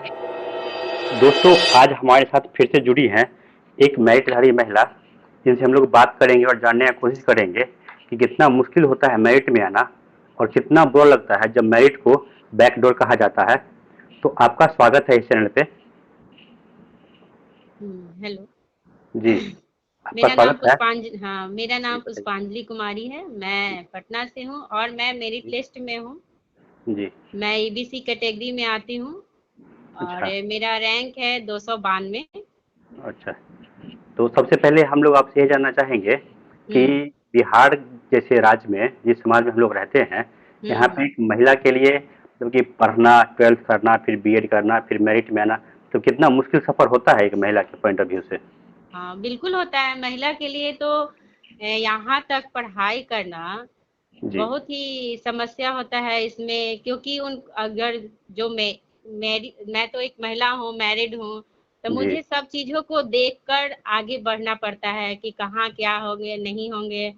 दोस्तों, आज हमारे साथ फिर से जुड़ी हैं एक मैरिटधारी महिला, जिनसे हम लोग बात करेंगे और जानने की कोशिश करेंगे कि कितना मुश्किल होता है मैरिट में आना और कितना बुरा लगता है जब मैरिट को बैकडोर कहा जाता है। तो आपका स्वागत है इस चैनल पे। हेलो। जी, आपका स्वागत है। मेरा जी, नाम बताइए। पुष्पांजलि कुमारी है। मैं पटना से हूँ और मैं मेरिट जी, लिस्ट में हूँ। जी, मैं ईबीसी कैटेगरी में आती हूँ और अच्छा, मेरा रैंक है 292। अच्छा। तो सबसे पहले हम लोग आपसे ये जानना चाहेंगे कि हम्म। बिहार जैसे राज्य में, जिस समाज में हम लोग रहते हैं, यहाँ पे हम्म। एक महिला के लिए मतलब कि पढ़ना, 12th करना, फिर बीएड करना, फिर मेरिट में आना, तो कितना मुश्किल सफ़र होता है एक महिला के पॉइंट ऑफ व्यू से? हाँ, बिल्कुल होता है महिला के लिए तो। यहाँ तक पढ़ाई करना जी, बहुत ही समस्या होता है इसमें, क्योंकि उन अगर जो मैं तो एक महिला हूँ, मैरिड हूँ, तो जी, मुझे सब चीजों को देखकर आगे बढ़ना पड़ता है कि कहाँ क्या होंगे नहीं होंगे।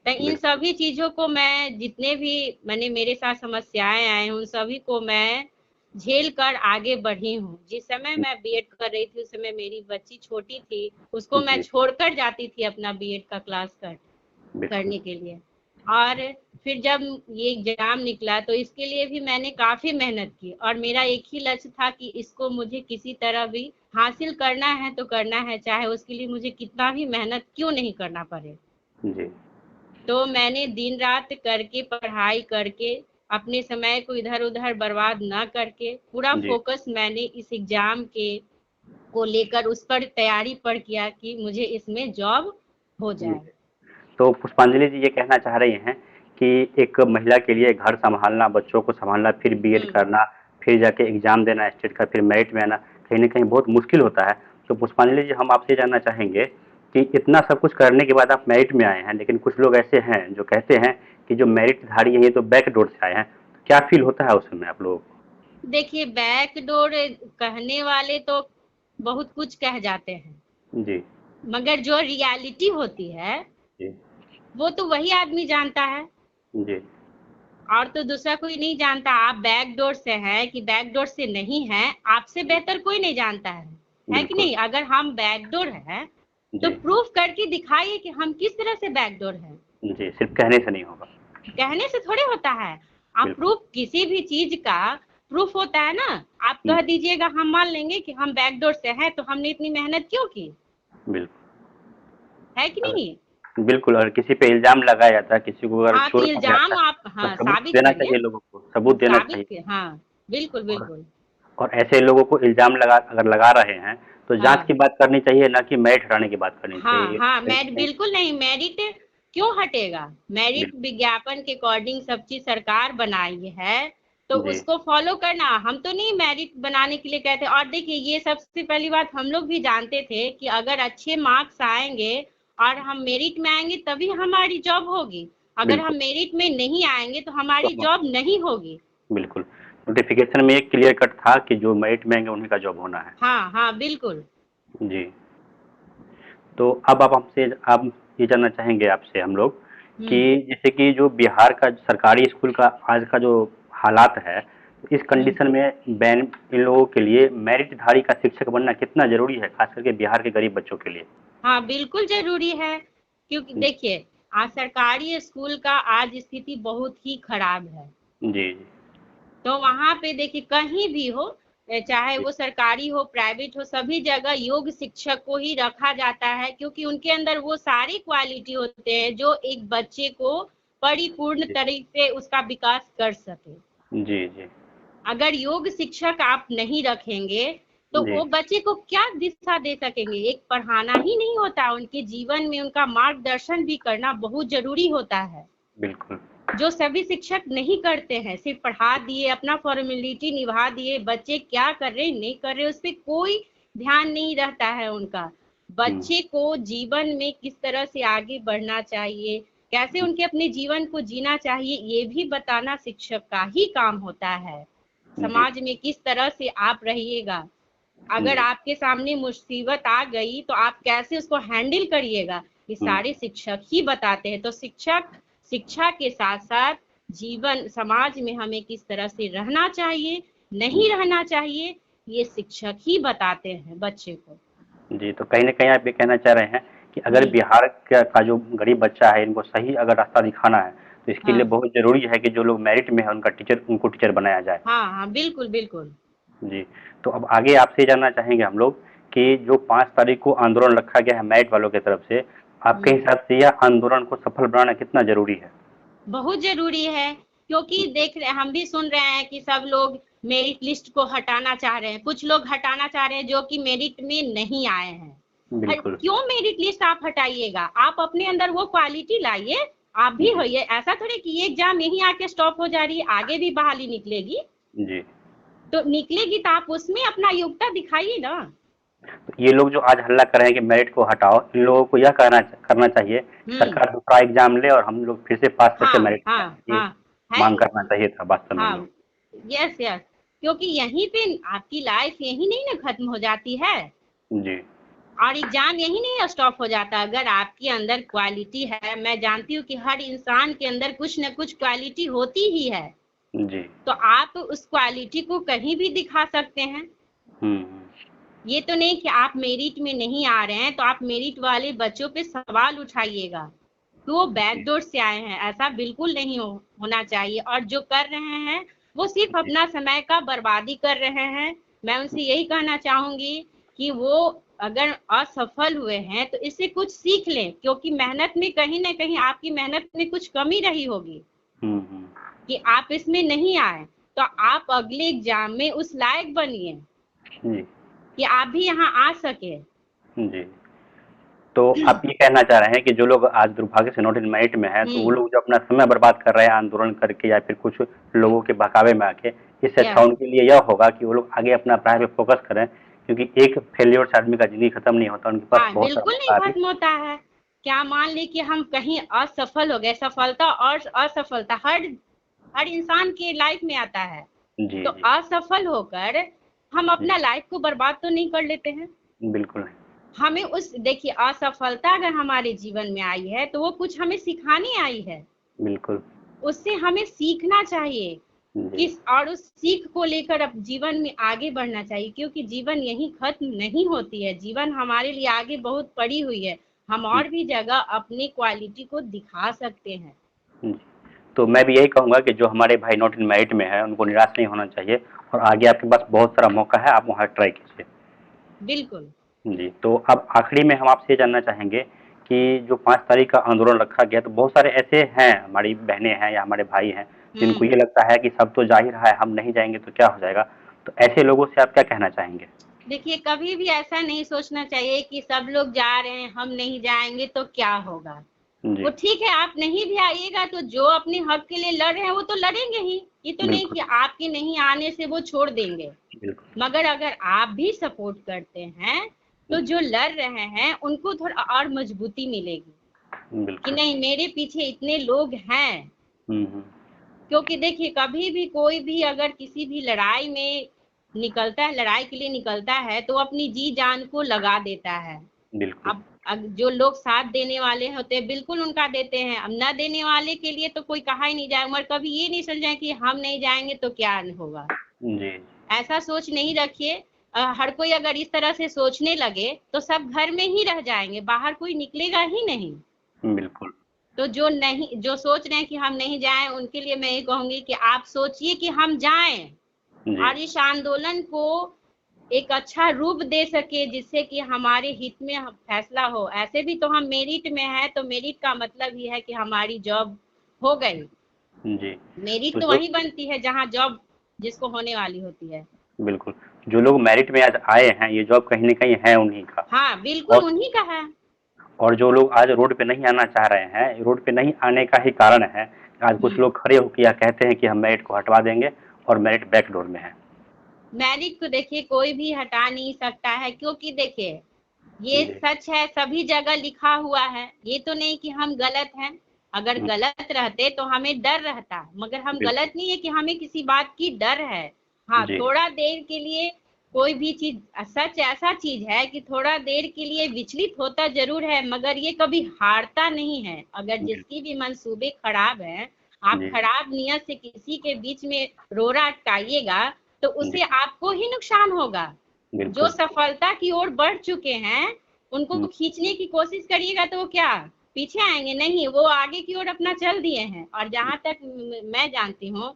तो इन बिल्कुल, सभी चीजों को मैं जितने भी मैंने मेरे साथ समस्याएं आए उन सभी को मैं झेल कर आगे बढ़ी हूँ। जिस समय मैं बीएड कर रही थी उस समय मेरी बच्ची छोटी थी, उसको मैं जी, छोड़कर जाती थी अपना बीएड का क्लास बिल्कुल, करने के लिए। और फिर जब ये एग्जाम निकला तो इसके लिए भी मैंने काफी मेहनत की और मेरा एक ही लक्ष्य था कि इसको मुझे किसी तरह भी हासिल करना है तो करना है, चाहे उसके लिए मुझे कितना भी मेहनत क्यों नहीं करना पड़े। जी, तो मैंने दिन रात करके पढ़ाई करके अपने समय को इधर उधर बर्बाद ना करके पूरा जी, फोकस मैंने इस एग्जाम के को लेकर उस पर तैयारी पर किया कि मुझे इसमें जॉब हो जी। जाए। तो पुष्पांजलि जी ये कहना चाह रही हैं कि एक महिला के लिए घर सँभालना, बच्चों को सँभालना, फिर बीएड हम्म। करना, फिर जाके एग्ज़ाम देना स्टेट का, फिर मेरिट में आना, कहीं न कहीं बहुत मुश्किल होता है। तो पुष्पांजलि जी हम आपसे जानना चाहेंगे कि इतना सब कुछ करने के बाद आप मेरिट में आए हैं, लेकिन कुछ लोग ऐसे हैं जो कहते हैं कि जो मेरिटधारी हैं ये तो बैकडोर से आए हैं। तो क्या फ़ील होता है उस समय आप लोगों को? देखिए, बैकडोर कहने वाले तो बहुत कुछ कह जाते हैं, जी, मगर जो रियलिटी होती है जी, वो तो वही आदमी जानता है जी, और तो दूसरा कोई नहीं जानता। आप बैकडोर से हैं कि बैकडोर से नहीं है, आपसे जी, बेहतर कोई नहीं जानता है कि बिल्कुल। नहीं? अगर हम बैकडोर हैं तो जी, प्रूफ करके दिखाइए कि हम किस तरह से बैकडोर हैं। जी, सिर्फ़ कहने से नहीं होगा। कहने से थोड़े होता है। आप बिल्कुल। प्रूफ किसी भी चीज का प्रूफ होता है ना। आप हुँ, कह दीजिएगा हम मान लेंगे कि हम बैकडोर से हैं तो हमने इतनी मेहनत क्यों की, बिल्कुल। है कि नहीं? बिल्कुल, अगर किसी पे इल्ज़ाम लगाया जाता है, किसी को अगर हाँ, तो चोर कहा जाता इल्जाम है, आप तो हाँ सबूत साबित देना करिए। चाहिए लोगों को, सबूत देना चाहिए। हाँ, बिल्कुल और बिल्कुल। और ऐसे लोगों को इल्ज़ाम अगर लगा रहे हैं, तो जाँच की हाँ बात करनी चाहिए, ना कि मैट हटाने की बात करनी हाँ चाहिए। हाँ, कहीं न मैं कहीं बिल्कुल नहीं, मेरिट क्यों हटेगा? मेरिट बिल्कुल, विज्ञापन के अकॉर्डिंग सब चीज सरकार बनाई है तो जी, उसको फॉलो करना। हम तो नहीं मेरिट बनाने के लिए कहते। और देखिए, ये सबसे पहली बात हम लोग भी जानते थे कि अगर अच्छे मार्क्स आएंगे और हम मेरिट में आएंगे तभी हमारी जॉब होगी। अगर हम बिल्कुल। मेरिट में नहीं आएंगे तो तो हमारी हम जॉब नहीं होगी। बिल्कुल, नोटिफ़िकेशन में एक क्लियर कट था कि जो मेरिट में आएँगे उन्हीं का जॉब होना है। हाँ हाँ, बिल्कुल। जी, तो अब आप हमसे अब ये जानना चाहेंगे आपसे हम लोग कि हम्म। जैसे कि जो बिहार का सरकारी स्कूल का आज का जो हालात है, इस हम्म। कंडीशन में इन लोगों के लिए मेरिटधारी का शिक्षक बनना कितना ज़रूरी है, खास करके बिहार के गरीब बच्चों के लिए? हाँ, बिल्कुल ज़रूरी है, क्योंकि जी, देखिए, आज सरकारी स्कूल का आज स्थिति बहुत ही खराब है। जी, जी, तो वहाँ पे देखिए कहीं भी हो, चाहे जी, वो सरकारी हो, प्राइवेट हो, सभी जगह योग्य शिक्षक को ही रखा जाता है, क्योंकि उनके अंदर वो सारी क्वालिटी होते हैं जो एक बच्चे को परिपूर्ण जी, तरीके से उसका विकास कर सके। जी, जी, अगर योग शिक्षक आप नहीं रखेंगे तो जी, वो बच्चे को क्या दिशा दे सकेंगे? एक पढ़ाना ही नहीं होता, उनके जीवन में उनका मार्गदर्शन भी करना बहुत जरूरी होता है, बिल्कुल, जो सभी शिक्षक नहीं करते हैं। सिर्फ पढ़ा दिए, अपना फॉर्मेलिटी निभा दिए, बच्चे क्या कर रहे नहीं कर रहे उस पर कोई ध्यान नहीं रहता है उनका। हुँ, बच्चे को जीवन में किस तरह से आगे बढ़ना चाहिए, कैसे हुँ, उनके अपने जीवन को जीना चाहिए, ये भी बताना शिक्षक का ही काम होता है। जी, समाज में किस तरह से आप रहिएगा, अगर जी, आपके सामने मुसीबत आ गई तो आप कैसे उसको हैंडल करिएगा, ये हुँ, सारे शिक्षक ही बताते हैं। तो शिक्षक शिक्षा के साथ साथ जीवन समाज में हमें किस तरह से रहना चाहिए, नहीं जी, रहना चाहिए, ये शिक्षक ही बताते हैं बच्चे को। जी, तो कहीं न कहीं आप ये कहना चाह रहे हैं कि अगर जी, बिहार का जो गरीब बच्चा है, इनको सही अगर रास्ता दिखाना है, तो इसके लिए हाँ, बहुत ज़रूरी है कि जो लोग मेरिट में हैं, उनको टीचर बनाया जाए। हाँ, हाँ, बिल्कुल, बिल्कुल। जी, तो अब आगे आपसे जानना चाहेंगे हम लोग कि जो 5 तारीख को आंदोलन रखा गया है मेरिट वालों की तरफ से, आपके हुँ। हिसाब से यह आंदोलन को सफल बनाना कितना ज़रूरी है? बहुत ज़रूरी है, क्योंकि देख रहे हम भी सुन रहे हैं कि सब लोग मेरिट लिस्ट को हटाना चाह रहे हैं। कुछ लोग हटाना चाह रहे हैं जो कि मेरिट में नहीं आए हैं। बिल्कुल। क्यों मेरिट लिस्ट आप हटाइएगा? आप अपने अंदर वो क्वालिटी लाइए, आप भी जी, होइए। ऐसा थोड़ी कि ये एग्ज़ाम यहीं आके स्टॉप हो जा रही है, आगे भी बहाली निकलेगी। जी। तो निकलेगी तो आप उसमें अपना योग्यता दिखाइए ना। तो ये लोग जो आज हल्ला कर रहे हैं कि मेरिट को हटाओ, इन लोगों को यह कहना करना चाहिए कि हुँ, सरकार दूसरा एग्ज़ाम ले और हम लोग फिर से पास करके हाँ, मेरिट में आएँ। हाँ, ये हाँ, है माँग करना चाहिए था वास्तव में इन लोग। हाँ, यस, यस। क्योंकि यहीं पे आपकी लाइफ़ यहीं नहीं ना खत्म हो जाती है। जी, और एग्जाम यही नहीं स्टॉप हो जाता। अगर आपके अंदर क्वालिटी है, मैं जानती हूँ कि हर इंसान के अंदर कुछ न कुछ क्वालिटी होती ही है, जी। तो आप उस क्वालिटी को कहीं भी दिखा सकते हैं। हुँ, हुँ। ये तो नहीं कि आप मेरिट में नहीं आ रहे हैं तो आप मेरिट वाले बच्चों पे सवाल उठाइएगा कि वो जी, बैकडोर से आए हैं। ऐसा बिल्कुल नहीं होना चाहिए। और जो कर रहे हैं वो सिर्फ जी, अपना समय का बर्बादी कर रहे हैं। मैं उनसे यही कहना चाहूंगी कि वो अगर असफल हुए हैं तो इससे कुछ सीख लें, क्योंकि मेहनत में कहीं ना कहीं आपकी मेहनत में कुछ कमी रही होगी हुँ, हुँ। कि आप इसमें नहीं आए। तो आप अगले एग्जाम में उस लायक बनिए जी, कि आप भी यहाँ आ सके। जी। तो आप ये कहना चाह रहे हैं कि जो लोग आज दुर्भाग्य से नॉट इन मेरिट में हैं, तो वो हम्म, लोग जो अपना समय बर्बाद कर रहे हैं आंदोलन करके या फिर कुछ लोगों के बहकावे में आके, इससे अच्छा यस। उनके लिए यह होगा कि वो लोग आगे अपना पढ़ाई पे फोकस करें, क्योंकि एक फेल्योर से आदमी का ज़िंदगी खत्म नहीं होता, उनके पास हाँ, बहुत सारा बिल्कुल नहीं मौका अभी। खत्म होता है। क्या मान लें कि हम कहीं असफल हो गए, सफलता और असफलता हर हर इंसान के लाइफ में आता है। जी, तो जी, असफल होकर हम जी, अपना लाइफ को बर्बाद तो नहीं कर लेते हैं। बिल्कुल नहीं। हमें उस देखिए असफलता अगर हमारे जीवन में आई है तो वो कुछ हमें सिखाने आई है। बिल्कुल, उससे हमें सीखना चाहिए जी, किस और उस सीख को लेकर अब जीवन में आगे बढ़ना चाहिए, क्योंकि जीवन यहीं खत्म नहीं होती है। जीवन हमारे लिए आगे बहुत पड़ी हुई है। हम जी, और भी जगह अपनी क्वालिटी को दिखा सकते हैं। जी। तो मैं भी यही कहूँगा कि जो हमारे भाई नॉट इन मेरिट में हैं, उनको निराश नहीं होना चाहिए और आगे आपके पास बहुत सारा मौका है, आप वहाँ ट्राई कीजिए। बिल्कुल। जी, तो अब आखिरी में हम आपसे ये जानना चाहेंगे कि जो 5 तारीख का आंदोलन रखा गया, तो बहुत सारे ऐसे हैं, हमारी बहनें हैं या हमारे भाई हैं, जिनको हम्म। ये लगता है कि सब तो जा ही रहा है, हम नहीं जाएँगे तो क्या हो जाएगा? तो ऐसे लोगों से आप क्या कहना चाहेंगे? देखिए, कभी भी ऐसा नहीं सोचना चाहिए कि सब लोग जा रहे हैं, हम नहीं जाएंगे तो क्या होगा। वो जी, ठीक है, आप नहीं भी आइएगा तो जो अपने हक के लिए लड़ रहे हैं वो तो लड़ेंगे ही। ये तो नहीं बिल्कुल, कि आपके नहीं आने से वो छोड़ देंगे। बिल्कुल। मगर अगर आप भी सपोर्ट करते हैं तो जी, जो लड़ रहे हैं उनको थोड़ा और मजबूती मिलेगी कि बिल्कुल। नहीं, मेरे पीछे इतने लोग हैं। हुँ, हुँ। क्योंकि देखिए, कभी भी कोई भी अगर किसी भी लड़ाई में निकलता है, लड़ाई के लिए निकलता है तो अपनी जी जान को लगा देता है। बिल्कुल, अब जो लोग साथ देने वाले होते हैं बिल्कुल उनका देते हैं। अब न देने वाले के लिए तो कोई कहा ही नहीं जाए, मगर कभी ये नहीं समझाएं कि हम नहीं जाएंगे तो क्या होगा। जी, ऐसा सोच नहीं रखिए। हर कोई अगर इस तरह से सोचने लगे तो सब घर में ही रह जाएंगे, बाहर कोई निकलेगा ही नहीं। बिल्कुल। तो जो सोच रहे हैं कि हम नहीं जाएं, उनके लिए मैं ये कहूंगी कि आप सोचिए कि हम जाएं जी, और इस आंदोलन को एक अच्छा रूप दे सके जिससे कि हमारे हित में फैसला हो। ऐसे भी तो हम मेरिट में है तो मेरिट का मतलब ही है कि हमारी जॉब हो गई। जी। मेरिट तो तो जो वहीं बनती है जहाँ जॉब जिसको होने वाली होती है। बिल्कुल, जो लोग मेरिट में आज आए हैं, ये जॉब कहीं न कहीं है उन्हीं का। हाँ, बिल्कुल और उन्हीं का है। और जो लोग आज रोड पे नहीं आना चाह रहे हैं, रोड पे नहीं आने का ही कारण है, आज कुछ हुँ। लोग खड़े होके यह कहते हैं कि हम मेरिट को हटवा देंगे और मेरिट बैकडोर में है। मैरिट को देखिए कोई भी हटा नहीं सकता है, क्योंकि देखिए ये जी, सच है, सभी जगह लिखा हुआ है। ये तो नहीं कि हम गलत हैं। अगर हुँ, गलत रहते तो हमें डर रहता, मगर हम बिल्कुल, गलत नहीं है कि हमें किसी बात की डर है। हाँ, जी, थोड़ा देर के लिए कोई भी चीज़ सच ऐसा चीज़ है कि थोड़ा देर के लिए विचलित होता ज़रूर है, मगर ये कभी हारता नहीं है। अगर बिल्कुल, जिसकी भी मंसूबे खराब हैं, आप जी, खराब नियत से किसी के बीच में रोड़ा अटकाइएगा, तो उससे आपको ही नुकसान होगा। जो बिल्कुल। सफलता की ओर बढ़ चुके हैं उनको हम्म, खींचने की कोशिश करिएगा तो वो क्या पीछे आएंगे? नहीं, वो आगे की ओर अपना चल दिए हैं। और जहां तक मैं जानती हूँ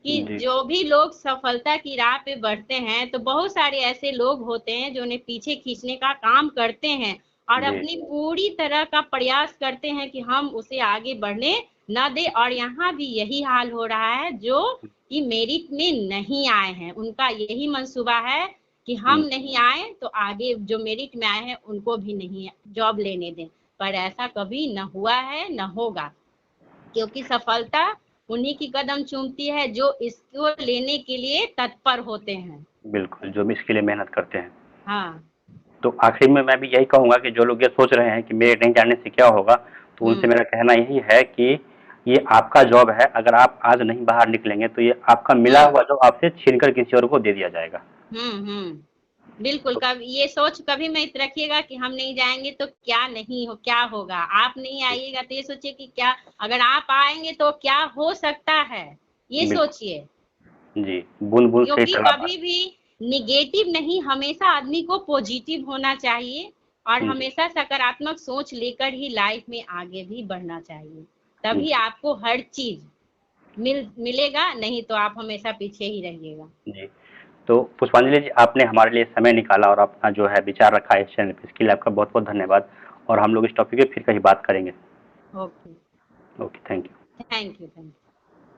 कि जी जो भी लोग सफलता की राह पे बढ़ते हैं तो बहुत सारे ऐसे लोग होते हैं जो उन्हें पीछे खींचने का काम करते हैं और जी अपनी पूरी तरह का प्रयास करते हैं कि हम उसे आगे बढ़ने न दे। और यहाँ भी यही हाल हो रहा है, जो कि मेरिट में नहीं आए हैं उनका यही मंसूबा है कि हम नहीं आए तो आगे जो मेरिट में आए हैं उनको भी नहीं जॉब लेने दें। पर ऐसा कभी न हुआ है न होगा, क्योंकि सफलता उन्हीं की कदम चूमती है जो इसको लेने के लिए तत्पर होते हैं। बिल्कुल, जो भी इसके लिए मेहनत करते हैं। हाँ। तो आखिर में मैं भी यही कहूँगा कि जो लोग ये सोच रहे हैं कि मेरे नहीं जाने से क्या होगा, तो उनसे हम्म मेरा कहना यही है कि ये आपका जॉब है, अगर आप आज नहीं बाहर निकलेंगे तो ये आपका मिला हम्म हुआ जॉब आपसे छीन कर किसी और को दे दिया जाएगा। बिल्कुल। तो कभी ये सोच कभी मत रखिएगा कि हम नहीं जाएंगे तो क्या नहीं हो, क्या होगा। आप नहीं आइएगा तो ये सोचिए कि क्या, अगर आप आएंगे तो क्या हो सकता है, ये बिल्कुल, सोचिए। जी, बूँद-बूँद से ही क्योंकि तालाब कभी भी निगेटिव नहीं, हमेशा आदमी को पॉजिटिव होना चाहिए और भर जी, हमेशा सकारात्मक सोच लेकर ही लाइफ में आगे भी बढ़ना चाहिए। तभी जी, आपको हर चीज मिलेगा, नहीं तो आप हमेशा पीछे ही रहिएगा। जी। तो पुष्पांजलि जी, आपने हमारे लिए समय निकाला और अपना जो है विचार रखा है इस चैनल पे, इसके लिए आपका बहुत-बहुत धन्यवाद और हम लोग इस टॉपिक पे फिर कहीं बात करेंगे। Okay. Okay, thank you. Thank you.